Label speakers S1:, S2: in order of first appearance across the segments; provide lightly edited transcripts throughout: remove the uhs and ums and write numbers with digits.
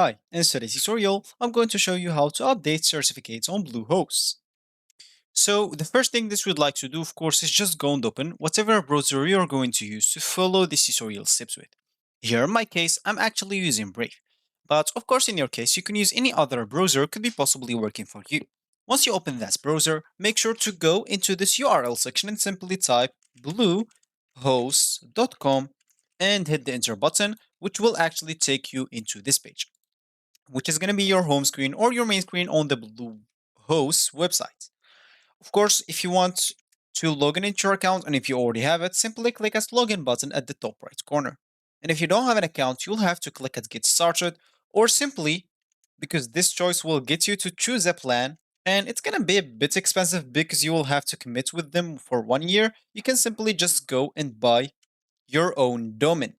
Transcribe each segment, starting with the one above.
S1: Hi, in today's tutorial, I'm going to show you how to update certificates on Bluehost. So the first thing that we'd like to do, of course, is just go and open whatever browser you're going to use to follow this tutorial steps with. Here in my case, I'm actually using Brave. But of course, in your case, you can use any other browser could be possibly working for you. Once you open that browser, make sure to go into this URL section and simply type bluehost.com and hit the enter button, which will actually take you into this page, which is going to be your home screen or your main screen on the Bluehost website. Of course, if you want to log in into your account and if you already have it, simply click as login button at the top right corner. And if you don't have an account, you'll have to click at get started or simply because this choice will get you to choose a plan and it's going to be a bit expensive because you will have to commit with them for 1 year. You can simply just go and buy your own domain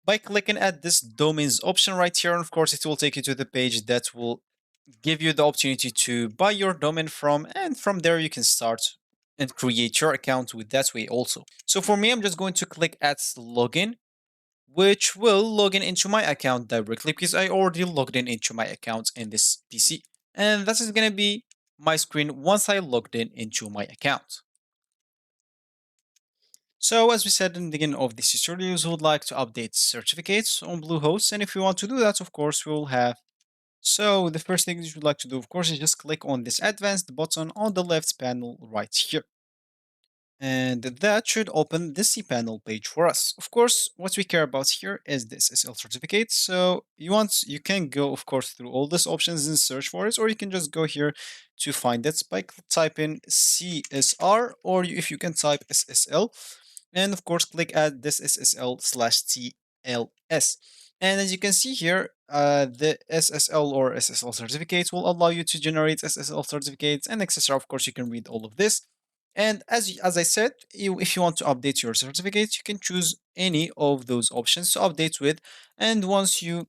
S1: by clicking at this domains option right here. And of course, it will take you to the page that will give you the opportunity to buy your domain from, and from there you can start and create your account with that way also. So for me, I'm just going to click at login, which will log in into my account directly because I already logged in into my account in this PC. And this is going to be my screen once I logged in into my account. So as we said in the beginning of this tutorial, we would like to update certificates on Bluehost. And if we want to do that, of course, we will have. So the first thing you would like to do, of course, is just click on this advanced button on the left panel right here. And that should open the cPanel page for us. Of course, what we care about here is this SL certificate. So you can go, of course, through all these options and search for it, or you can just go here to find it by typing CSR, or if you can type SSL, and of course, click add this SSL/TLS. And as you can see here, the SSL or SSL certificates will allow you to generate SSL certificates and etc. Of course, you can read all of this. And as I said, if you want to update your certificates, you can choose any of those options to update with. And once you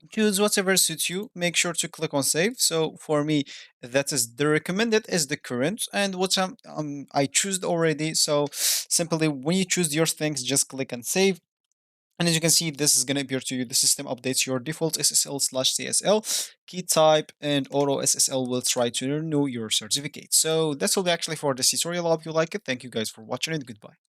S1: choose whatever suits you, make sure to click on save. So for me, that is the recommended is the current, and what I choose already. So simply when you choose your things, just click and save. And as you can see, this is going to appear to you. The system updates your default SSL/CSL key type, and auto SSL will try to renew your certificate. So that's all actually for this tutorial. I hope you like it. Thank you guys for watching it. Goodbye.